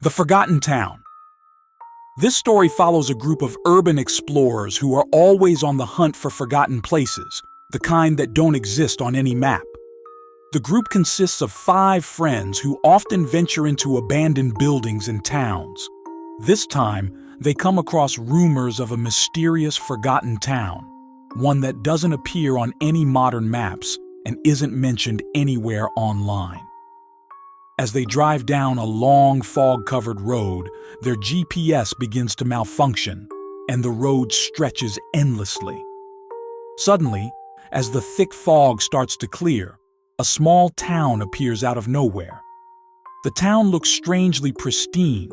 The Forgotten Town. This story follows a group of urban explorers who are always on the hunt for forgotten places, the kind that don't exist on any map. The group consists of 5 friends who often venture into abandoned buildings and towns. This time, they come across rumors of a mysterious forgotten town, one that doesn't appear on any modern maps and isn't mentioned anywhere online. As they drive down a long fog-covered road, their GPS begins to malfunction, and the road stretches endlessly. Suddenly, as the thick fog starts to clear, a small town appears out of nowhere. The town looks strangely pristine,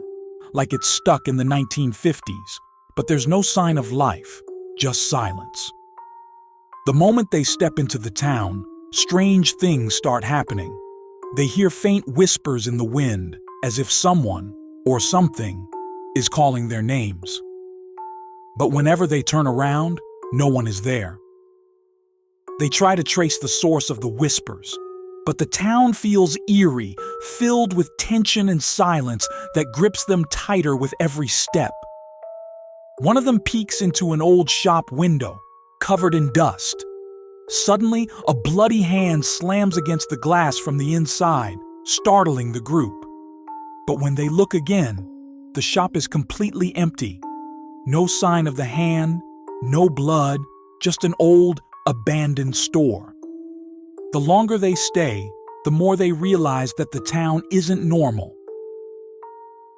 like it's stuck in the 1950s, but there's no sign of life, just silence. The moment they step into the town, strange things start happening. They hear faint whispers in the wind, as if someone, or something, is calling their names. But whenever they turn around, no one is there. They try to trace the source of the whispers, but the town feels eerie, filled with tension and silence that grips them tighter with every step. One of them peeks into an old shop window, covered in dust. Suddenly, a bloody hand slams against the glass from the inside, startling the group. But when they look again, the shop is completely empty. No sign of the hand, no blood, just an old, abandoned store. The longer they stay, the more they realize that the town isn't normal.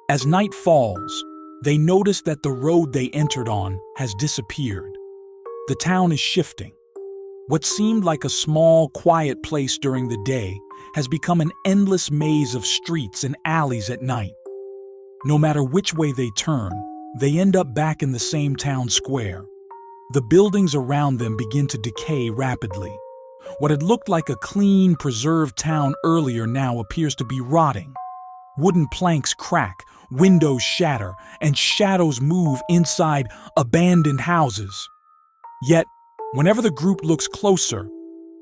As night falls, they notice that the road they entered on has disappeared. The town is shifting. What seemed like a small, quiet place during the day has become an endless maze of streets and alleys at night. No matter which way they turn, they end up back in the same town square. The buildings around them begin to decay rapidly. What had looked like a clean, preserved town earlier now appears to be rotting. Wooden planks crack, windows shatter, and shadows move inside abandoned houses. Yet, whenever the group looks closer,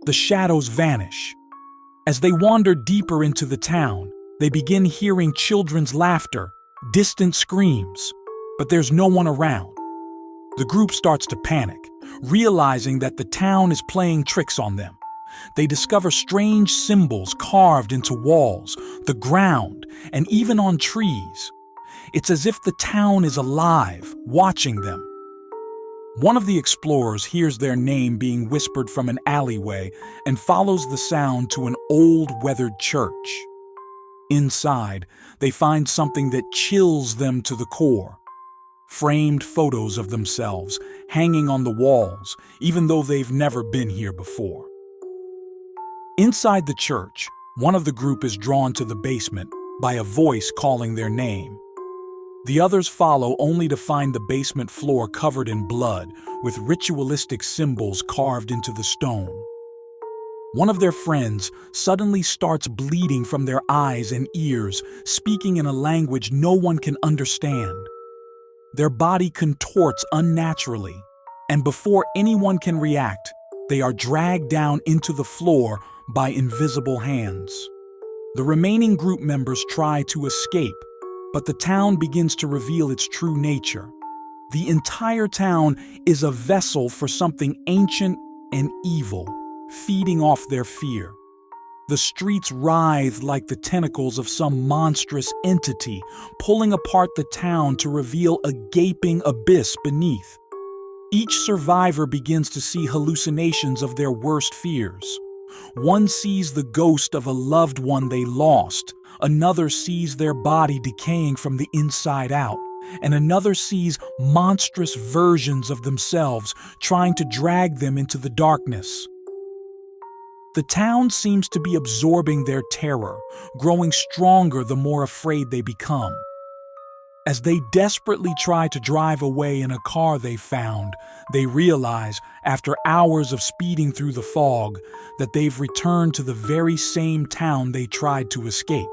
the shadows vanish. As they wander deeper into the town, they begin hearing children's laughter, distant screams, but there's no one around. The group starts to panic, realizing that the town is playing tricks on them. They discover strange symbols carved into walls, the ground, and even on trees. It's as if the town is alive, watching them. One of the explorers hears their name being whispered from an alleyway and follows the sound to an old, weathered church. Inside, they find something that chills them to the core. Framed photos of themselves hanging on the walls, even though they've never been here before. Inside the church, one of the group is drawn to the basement by a voice calling their name. The others follow only to find the basement floor covered in blood, with ritualistic symbols carved into the stone. One of their friends suddenly starts bleeding from their eyes and ears, speaking in a language no one can understand. Their body contorts unnaturally, and before anyone can react, they are dragged down into the floor by invisible hands. The remaining group members try to escape, but the town begins to reveal its true nature. The entire town is a vessel for something ancient and evil, feeding off their fear. The streets writhe like the tentacles of some monstrous entity, pulling apart the town to reveal a gaping abyss beneath. Each survivor begins to see hallucinations of their worst fears. One sees the ghost of a loved one they lost, another sees their body decaying from the inside out, and another sees monstrous versions of themselves trying to drag them into the darkness. The town seems to be absorbing their terror, growing stronger the more afraid they become. As they desperately try to drive away in a car they found, they realize, after hours of speeding through the fog, that they've returned to the very same town they tried to escape.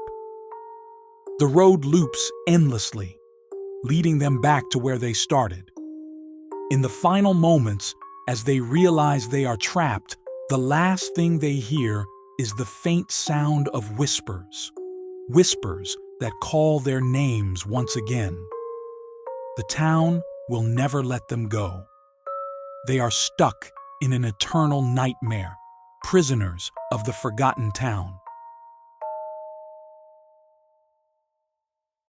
The road loops endlessly, leading them back to where they started. In the final moments, as they realize they are trapped, the last thing they hear is the faint sound of whispers. Whispers that call their names once again. The town will never let them go. They are stuck in an eternal nightmare, prisoners of the forgotten town.